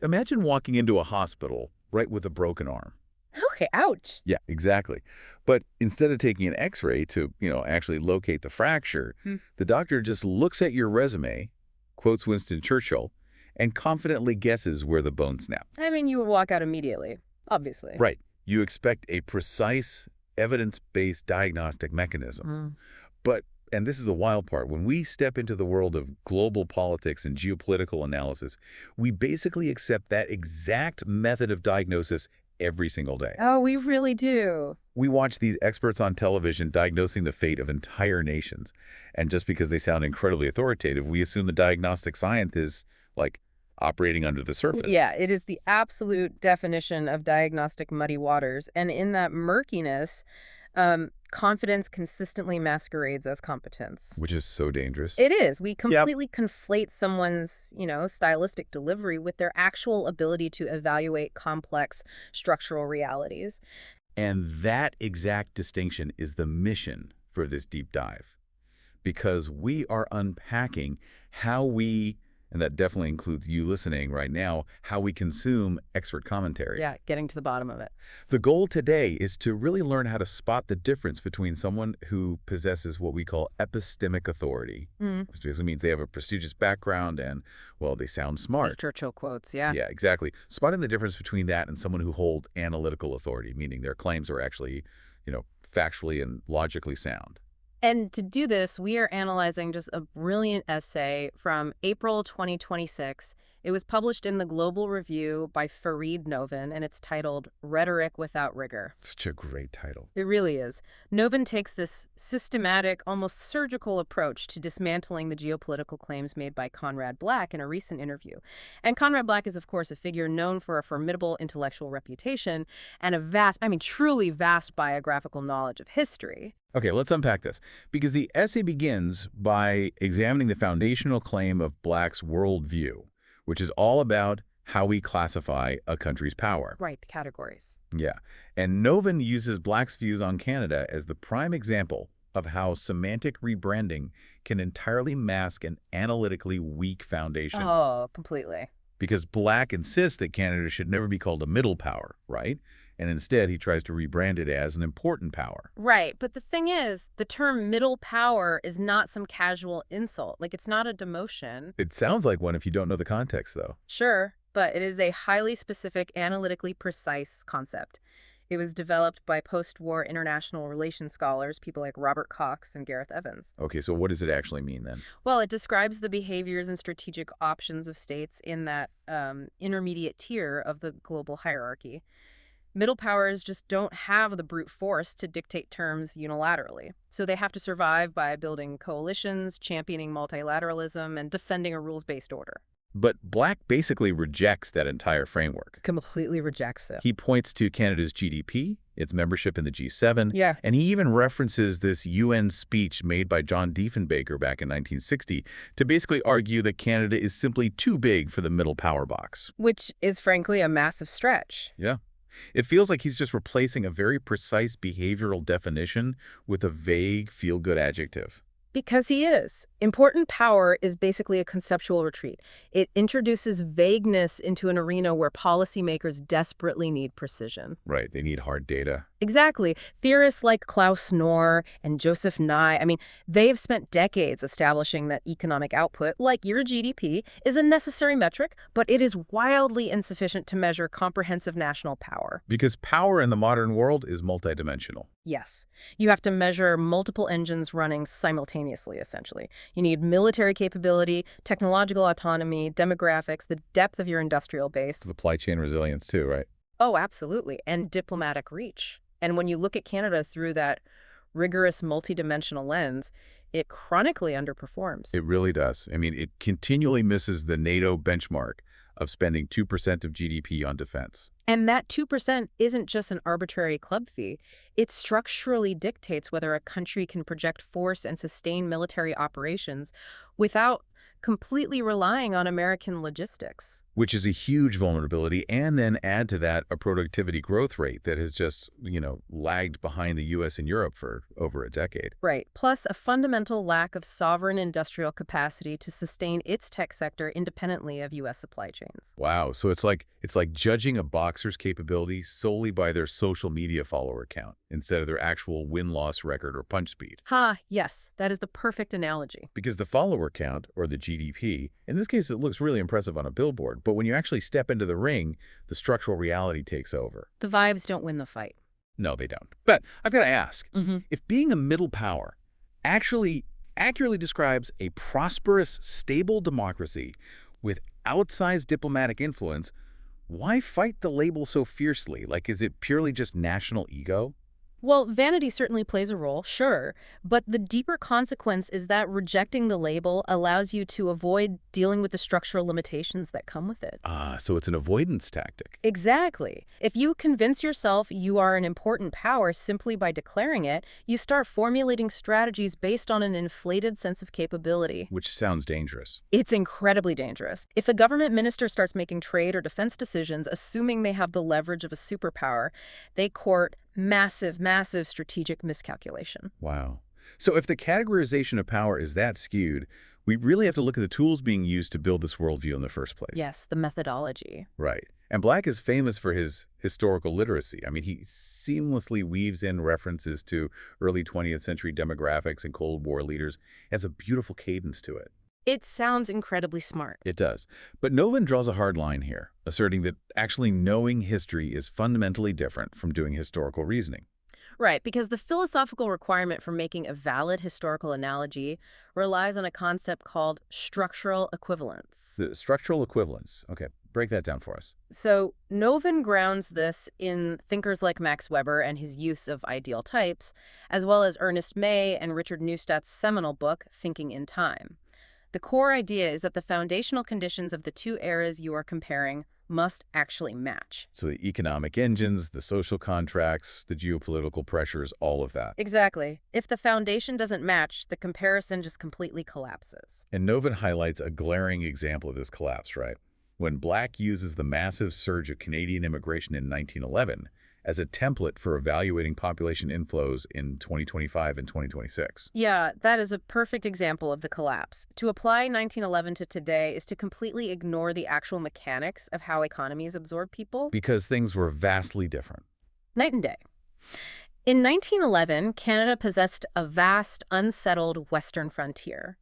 imagine walking into a hospital, right, with a broken arm. Okay, ouch. Yeah, exactly. But instead of taking an X-ray to, actually locate the fracture, Hmm. the doctor just looks at your resume, quotes Winston Churchill, and confidently guesses where the bone snapped. I mean, you would walk out immediately, obviously. Right. You expect a precise, evidence-based diagnostic mechanism. Mm. But, and this is the wild part, when we step into the world of global politics and geopolitical analysis, we basically accept that exact method of diagnosis every single day. Oh, we really do. We watch these experts on television diagnosing the fate of entire nations. And just because they sound incredibly authoritative, we assume the diagnostic science is, like, operating under the surface. Yeah, it is the absolute definition of diagnostic muddy waters. And in that murkiness, confidence consistently masquerades as competence. Which is so dangerous. It is. We completely conflate someone's, stylistic delivery with their actual ability to evaluate complex structural realities. And that exact distinction is the mission for this deep dive. Because we are unpacking how we, and that definitely includes you listening right now, how we consume expert commentary. Yeah, getting to the bottom of it. The goal today is to really learn how to spot the difference between someone who possesses what we call epistemic authority, which basically means they have a prestigious background and, well, they sound smart. Those Churchill quotes, yeah. Yeah, exactly. Spotting the difference between that and someone who holds analytical authority, meaning their claims are actually, factually and logically sound. And to do this, we are analyzing just a brilliant essay from April 2026. It was published in the Global Review by Fareed Novin, and it's titled Rhetoric Without Rigor. Such a great title. It really is. Novin takes this systematic, almost surgical approach to dismantling the geopolitical claims made by Conrad Black in a recent interview. And Conrad Black is, of course, a figure known for a formidable intellectual reputation and a vast, truly vast biographical knowledge of history. Okay, let's unpack this, because the essay begins by examining the foundational claim of Black's worldview, which is all about how we classify a country's power. Right, the categories. Yeah, and Novin uses Black's views on Canada as the prime example of how semantic rebranding can entirely mask an analytically weak foundation. Oh, completely. Because Black insists that Canada should never be called a middle power, right? And instead, he tries to rebrand it as an important power. Right, but the thing is, the term middle power is not some casual insult. Like, it's not a demotion. It sounds like one if you don't know the context, though. Sure, but it is a highly specific, analytically precise concept. It was developed by post-war international relations scholars, people like Robert Cox and Gareth Evans. Okay, so what does it actually mean then? Well, it describes the behaviors and strategic options of states in that intermediate tier of the global hierarchy. Middle powers just don't have the brute force to dictate terms unilaterally. So they have to survive by building coalitions, championing multilateralism, and defending a rules-based order. But Black basically rejects that entire framework. Completely rejects it. He points to Canada's GDP, its membership in the G7, Yeah. and he even references this UN speech made by John Diefenbaker back in 1960 to basically argue that Canada is simply too big for the middle power box. Which is, frankly, a massive stretch. Yeah. It feels like he's just replacing a very precise behavioral definition with a vague, feel-good adjective. Because he is. Important power is basically a conceptual retreat. It introduces vagueness into an arena where policymakers desperately need precision. Right, they need hard data. Exactly. Theorists like Klaus Knorr and Joseph Nye, they have spent decades establishing that economic output, like your GDP, is a necessary metric, but it is wildly insufficient to measure comprehensive national power. Because power in the modern world is multidimensional. Yes. You have to measure multiple engines running simultaneously, essentially. You need military capability, technological autonomy, demographics, the depth of your industrial base. Supply chain resilience too, right? Oh, absolutely. And diplomatic reach. And when you look at Canada through that rigorous multidimensional lens, it chronically underperforms. It really does. It continually misses the NATO benchmark of spending 2% of GDP on defense. And that 2% isn't just an arbitrary club fee. It structurally dictates whether a country can project force and sustain military operations without completely relying on American logistics. which is a huge vulnerability, and then add to that a productivity growth rate that has just, lagged behind the U.S. and Europe for over a decade. Right. Plus a fundamental lack of sovereign industrial capacity to sustain its tech sector independently of U.S. supply chains. Wow, so it's like judging a boxer's capability solely by their social media follower count instead of their actual win-loss record or punch speed. Yes, that is the perfect analogy. Because the follower count, or the GDP, in this case it looks really impressive on a billboard, but when you actually step into the ring, the structural reality takes over. The vibes don't win the fight. No, they don't. But I've got to ask, Mm-hmm. if being a middle power actually accurately describes a prosperous, stable democracy with outsized diplomatic influence, why fight the label so fiercely? Like, is it purely just national ego? Well, vanity certainly plays a role, sure, but the deeper consequence is that rejecting the label allows you to avoid dealing with the structural limitations that come with it. So it's an avoidance tactic. Exactly. If you convince yourself you are an important power simply by declaring it, you start formulating strategies based on an inflated sense of capability. Which sounds dangerous. It's incredibly dangerous. If a government minister starts making trade or defense decisions assuming they have the leverage of a superpower, they court massive strategic miscalculation. Wow. So if the categorization of power is that skewed, we really have to look at the tools being used to build this worldview in the first place. Yes, the methodology. Right. And Black is famous for his historical literacy. I mean, he seamlessly weaves in references to early 20th century demographics and Cold War leaders. It has a beautiful cadence to it. It sounds incredibly smart. It does. But Novin draws a hard line here, asserting that actually knowing history is fundamentally different from doing historical reasoning. Right, because the philosophical requirement for making a valid historical analogy relies on a concept called structural equivalence. The structural equivalence. Okay, break that down for us. So Novin grounds this in thinkers like Max Weber and his use of ideal types, as well as Ernest May and Richard Neustadt's seminal book, Thinking in Time. The core idea is that the foundational conditions of the two eras you are comparing must actually match. So the economic engines, the social contracts, the geopolitical pressures, all of that. Exactly. If the foundation doesn't match, the comparison just completely collapses. And Novin highlights a glaring example of this collapse, right? When Black uses the massive surge of Canadian immigration in 1911 as a template for evaluating population inflows in 2025 and 2026. Yeah, that is a perfect example of the collapse. To apply 1911 to today is to completely ignore the actual mechanics of how economies absorb people. Because things were vastly different. Night and day. In 1911, Canada possessed a vast, unsettled western frontier.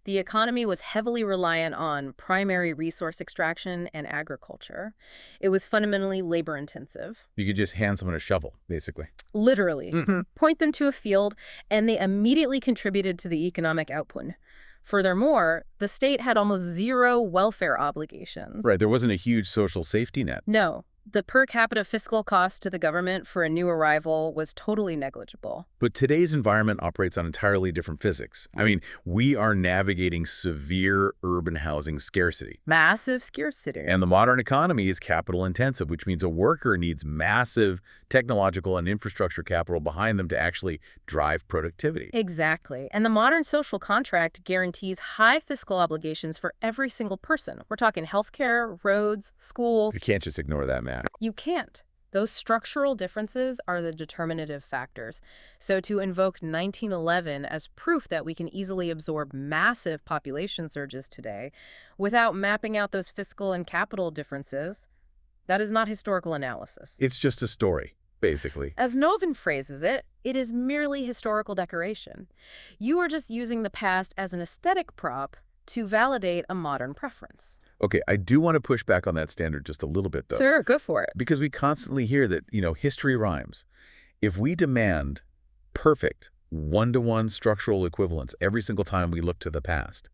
The economy was heavily reliant on primary resource extraction and agriculture. It was fundamentally labor-intensive. You could just hand someone a shovel, basically. Literally. Point them to a field, and they immediately contributed to the economic output. Furthermore, the state had almost zero welfare obligations. Right, there wasn't a huge social safety net. No. The per capita fiscal cost to the government for a new arrival was totally negligible. But today's environment operates on entirely different physics. I mean, we are navigating severe urban housing scarcity. Massive scarcity. And the modern economy is capital intensive, which means a worker needs massive technological and infrastructure capital behind them to actually drive productivity. Exactly. And the modern social contract guarantees high fiscal obligations for every single person. We're talking healthcare, roads, schools. You can't just ignore that, man. You can't. Those structural differences are the determinative factors. So to invoke 1911 as proof that we can easily absorb massive population surges today without mapping out those fiscal and capital differences, that is not historical analysis. It's just a story, basically. As Novin phrases it, it is merely historical decoration. You are just using the past as an aesthetic prop to validate a modern preference. Okay, I do want to push back on that standard just a little bit, though. Sure, go for it. Because we constantly hear that, history rhymes. If we demand perfect one-to-one structural equivalence every single time we look to the past,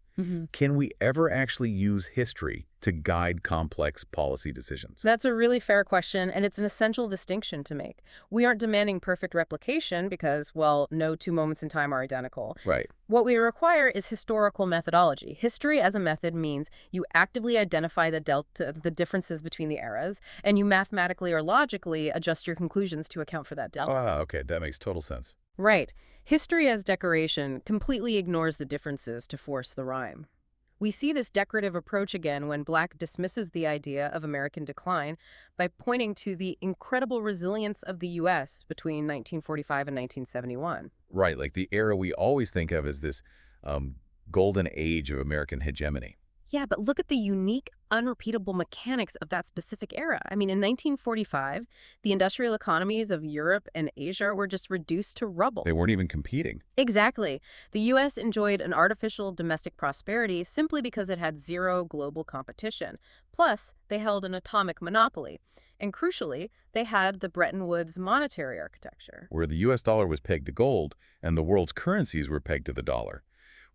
can we ever actually use history to guide complex policy decisions? That's a really fair question, and it's an essential distinction to make. We aren't demanding perfect replication because, well, no two moments in time are identical. Right. What we require is historical methodology. History as a method means you actively identify the differences between the eras, and you mathematically or logically adjust your conclusions to account for that delta. Okay, that makes total sense. Right. History as decoration completely ignores the differences to force the rhyme. We see this decorative approach again when Black dismisses the idea of American decline by pointing to the incredible resilience of the U.S. between 1945 and 1971. Right, like the era we always think of as this um, golden age of American hegemony. Yeah, but look at the unique, unrepeatable mechanics of that specific era. I mean, in 1945, the industrial economies of Europe and Asia were just reduced to rubble. They weren't even competing. Exactly. The U.S. enjoyed an artificial domestic prosperity simply because it had zero global competition. Plus, they held an atomic monopoly. And crucially, they had the Bretton Woods monetary architecture. Where the U.S. dollar was pegged to gold and the world's currencies were pegged to the dollar,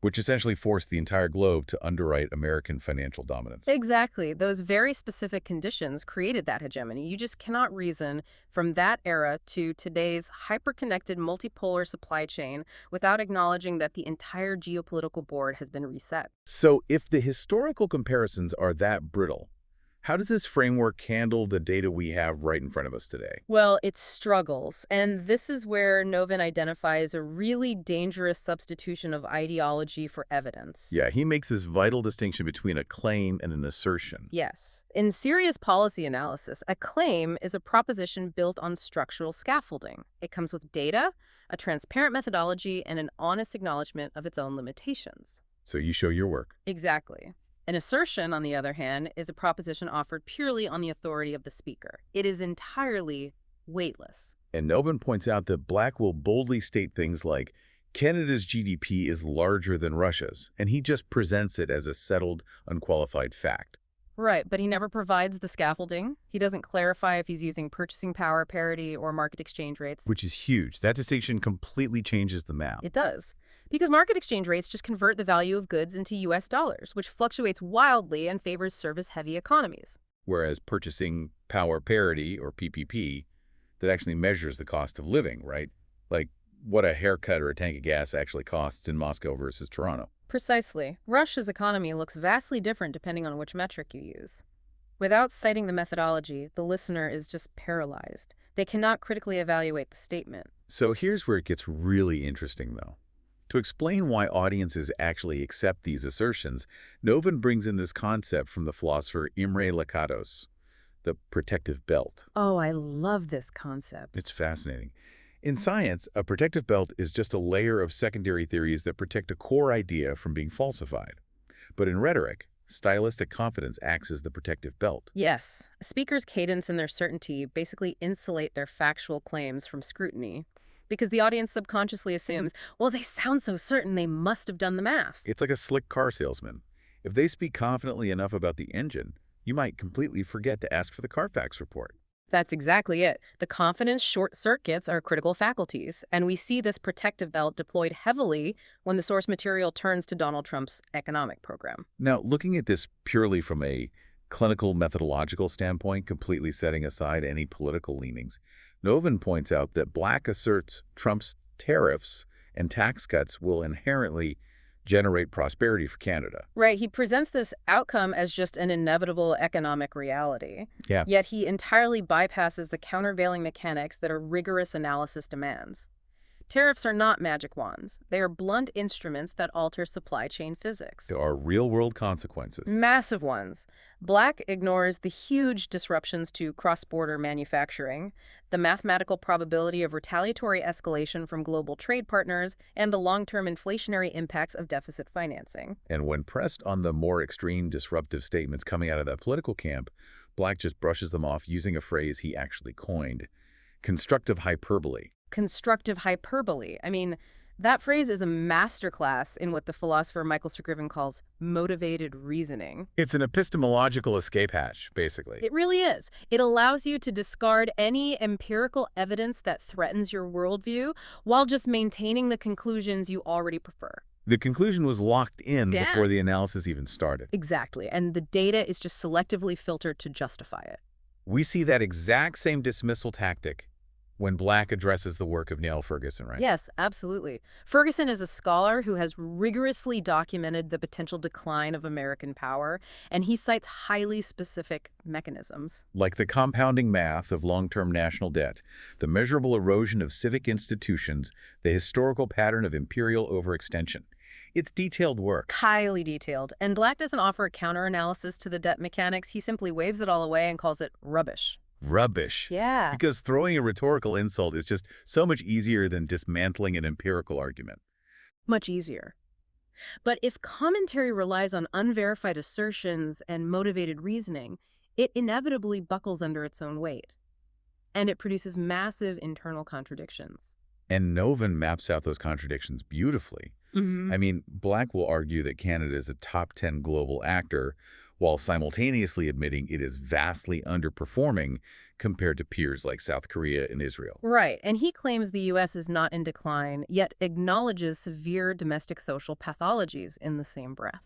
which essentially forced the entire globe to underwrite American financial dominance. Exactly. Those very specific conditions created that hegemony. You just cannot reason from that era to today's hyper-connected multipolar supply chain without acknowledging that the entire geopolitical board has been reset. So if the historical comparisons are that brittle, how does this framework handle the data we have right in front of us today? Well, it struggles, and this is where Novin identifies a really dangerous substitution of ideology for evidence. Yeah, he makes this vital distinction between a claim and an assertion. Yes. In serious policy analysis, a claim is a proposition built on structural scaffolding. It comes with data, a transparent methodology, and an honest acknowledgement of its own limitations. So you show your work. Exactly. An assertion, on the other hand, is a proposition offered purely on the authority of the speaker. It is entirely weightless. And Nobin points out that Black will boldly state things like, Canada's GDP is larger than Russia's, and he just presents it as a settled, unqualified fact. Right, but he never provides the scaffolding. He doesn't clarify if he's using purchasing power parity or market exchange rates. Which is huge. That distinction completely changes the math. It does. Because market exchange rates just convert the value of goods into U.S. dollars, which fluctuates wildly and favors service-heavy economies. Whereas purchasing power parity, or PPP, that actually measures the cost of living, right? Like what a haircut or a tank of gas actually costs in Moscow versus Toronto. Precisely. Russia's economy looks vastly different depending on which metric you use. Without citing the methodology, the listener is just paralyzed. They cannot critically evaluate the statement. So here's where it gets really interesting, though. To explain why audiences actually accept these assertions, Novin brings in this concept from the philosopher Imre Lakatos, the protective belt. Oh, I love this concept. It's fascinating. In science, a protective belt is just a layer of secondary theories that protect a core idea from being falsified. But in rhetoric, stylistic confidence acts as the protective belt. Yes. A speaker's cadence and their certainty basically insulate their factual claims from scrutiny. Because the audience subconsciously assumes, well, they sound so certain they must have done the math. It's like a slick car salesman. If they speak confidently enough about the engine, you might completely forget to ask for the Carfax report. That's exactly it. The confidence short circuits our critical faculties, and we see this protective belt deployed heavily when the source material turns to Donald Trump's economic program. Now, looking at this purely from a clinical methodological standpoint, completely setting aside any political leanings, Novin points out that Black asserts Trump's tariffs and tax cuts will inherently generate prosperity for Canada. Right, he presents this outcome as just an inevitable economic reality. Yeah. Yet he entirely bypasses the countervailing mechanics that a rigorous analysis demands. Tariffs are not magic wands. They are blunt instruments that alter supply chain physics. There are real-world consequences. Massive ones. Black ignores the huge disruptions to cross-border manufacturing, the mathematical probability of retaliatory escalation from global trade partners, and the long-term inflationary impacts of deficit financing. And when pressed on the more extreme disruptive statements coming out of that political camp, Black just brushes them off using a phrase he actually coined, constructive hyperbole. Constructive hyperbole. I mean, that phrase is a masterclass in what the philosopher Michael Scriven calls motivated reasoning. It's an epistemological escape hatch, basically. It really is. It allows you to discard any empirical evidence that threatens your worldview while just maintaining the conclusions you already prefer. The conclusion was locked in before the analysis even started. Exactly. And the data is just selectively filtered to justify it. We see that exact same dismissal tactic when Black addresses the work of Niall Ferguson, right? Yes, absolutely. Ferguson is a scholar who has rigorously documented the potential decline of American power, and he cites highly specific mechanisms. Like the compounding math of long-term national debt, the measurable erosion of civic institutions, the historical pattern of imperial overextension. It's detailed work. Highly detailed. And Black doesn't offer a counter-analysis to the debt mechanics. He simply waves it all away and calls it rubbish. Rubbish. Yeah. Because throwing a rhetorical insult is just so much easier than dismantling an empirical argument. Much easier. But if commentary relies on unverified assertions and motivated reasoning, it inevitably buckles under its own weight. And it produces massive internal contradictions. And Novin maps out those contradictions beautifully. I mean, Black will argue that Canada is a top 10 global actor, while simultaneously admitting it is vastly underperforming compared to peers like South Korea and Israel. Right, and he claims the U.S. is not in decline, yet acknowledges severe domestic social pathologies in the same breath.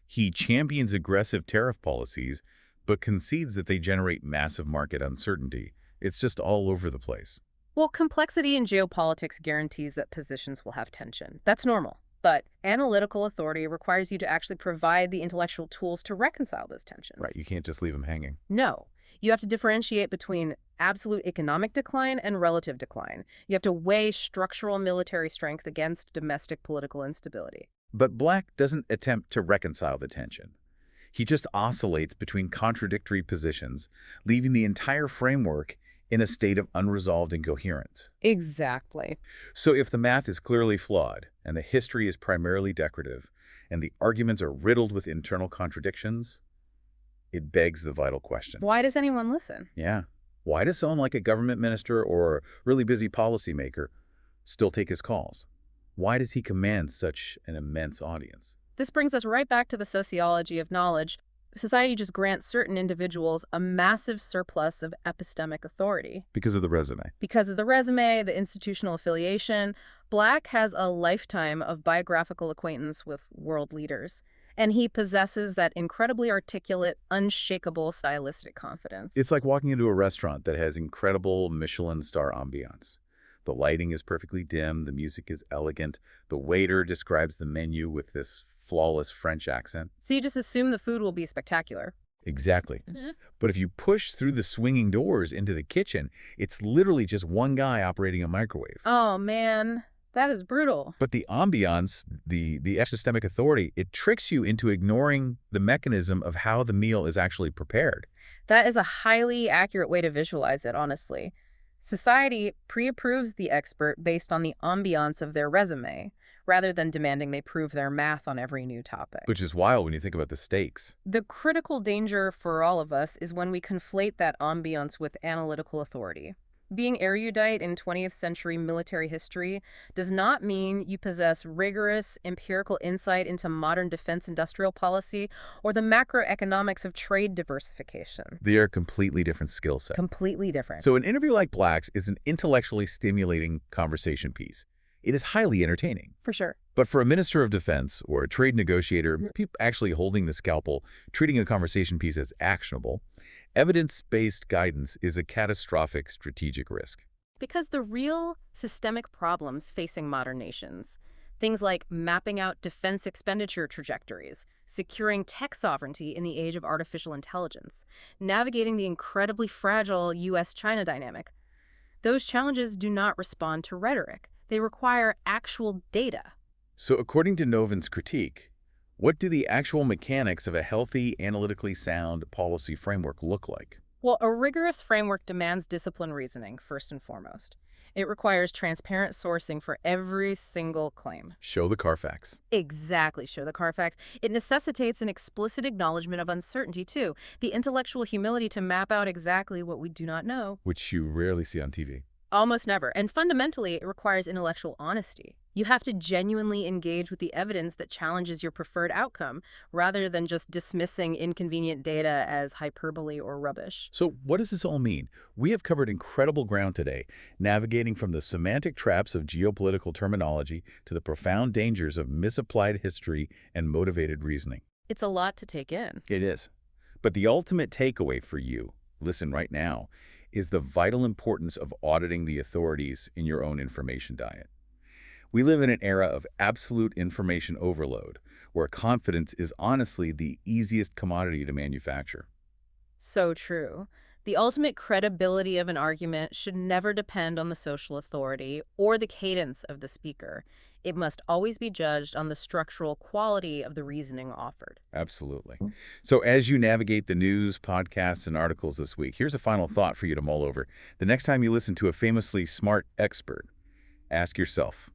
He champions aggressive tariff policies, but concedes that they generate massive market uncertainty. It's just all over the place. Well, complexity in geopolitics guarantees that positions will have tension. That's normal. But analytical authority requires you to actually provide the intellectual tools to reconcile those tensions. Right, you can't just leave them hanging. No. You have to differentiate between absolute economic decline and relative decline. You have to weigh structural military strength against domestic political instability. But Black doesn't attempt to reconcile the tension. He just oscillates between contradictory positions, leaving the entire framework in a state of unresolved incoherence. Exactly. So if the math is clearly flawed, and the history is primarily decorative, and the arguments are riddled with internal contradictions, it begs the vital question. Why does anyone listen? Yeah. Why does someone like a government minister or a really busy policymaker still take his calls? Why does he command such an immense audience? This brings us right back to the sociology of knowledge. Society just grants certain individuals a massive surplus of epistemic authority. Because of the resume. Because of the resume, the institutional affiliation, Black has a lifetime of biographical acquaintance with world leaders. And he possesses that incredibly articulate, unshakable stylistic confidence. It's like walking into a restaurant that has incredible Michelin star ambiance. The lighting is perfectly dim, the music is elegant, the waiter describes the menu with this flawless French accent. So you just assume the food will be spectacular. Exactly. But if you push through the swinging doors into the kitchen, it's literally just one guy operating a microwave. Oh, man. That is brutal. But the ambiance, the epistemic authority, it tricks you into ignoring the mechanism of how the meal is actually prepared. That is a highly accurate way to visualize it, honestly. Society pre-approves the expert based on the ambiance of their resume, rather than demanding they prove their math on every new topic. Which is wild when you think about the stakes. The critical danger for all of us is when we conflate that ambiance with analytical authority. Being erudite in 20th century military history does not mean you possess rigorous empirical insight into modern defense industrial policy or the macroeconomics of trade diversification. They are completely different skill sets. Completely different. So an interview like Black's is an intellectually stimulating conversation piece. It is highly entertaining. For sure. But for a minister of defense or a trade negotiator, people actually holding the scalpel, treating a conversation piece as actionable, evidence-based guidance is a catastrophic strategic risk. Because the real systemic problems facing modern nations, things like mapping out defense expenditure trajectories, securing tech sovereignty in the age of artificial intelligence, navigating the incredibly fragile U.S.-China dynamic, those challenges do not respond to rhetoric. They require actual data. So according to Novin's critique, what do the actual mechanics of a healthy, analytically sound policy framework look like? Well, a rigorous framework demands disciplined reasoning, first and foremost. It requires transparent sourcing for every single claim. Show the Carfax. Exactly, show the Carfax. It necessitates an explicit acknowledgement of uncertainty, too. The intellectual humility to map out exactly what we do not know. Which you rarely see on TV. Almost never. And fundamentally, it requires intellectual honesty. You have to genuinely engage with the evidence that challenges your preferred outcome, rather than just dismissing inconvenient data as hyperbole or rubbish. So what does this all mean? We have covered incredible ground today, navigating from the semantic traps of geopolitical terminology to the profound dangers of misapplied history and motivated reasoning. It's a lot to take in. It is. But the ultimate takeaway for you, listen right now, is the vital importance of auditing the authorities in your own information diet. We live in an era of absolute information overload, where confidence is honestly the easiest commodity to manufacture. So true. The ultimate credibility of an argument should never depend on the social authority or the cadence of the speaker. It must always be judged on the structural quality of the reasoning offered. Absolutely. So as you navigate the news, podcasts, and articles this week, here's a final thought for you to mull over. The next time you listen to a famously smart expert, ask yourself,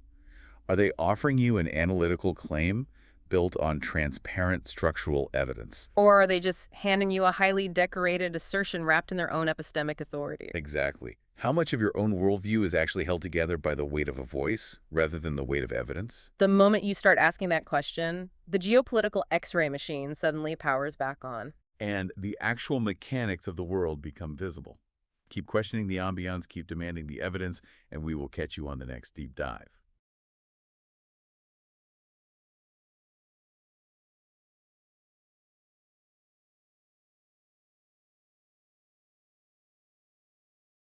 are they offering you an analytical claim built on transparent structural evidence? Or are they just handing you a highly decorated assertion wrapped in their own epistemic authority? Exactly. How much of your own worldview is actually held together by the weight of a voice rather than the weight of evidence? The moment you start asking that question, the geopolitical X-ray machine suddenly powers back on. And the actual mechanics of the world become visible. Keep questioning the ambiance, keep demanding the evidence, and we will catch you on the next deep dive.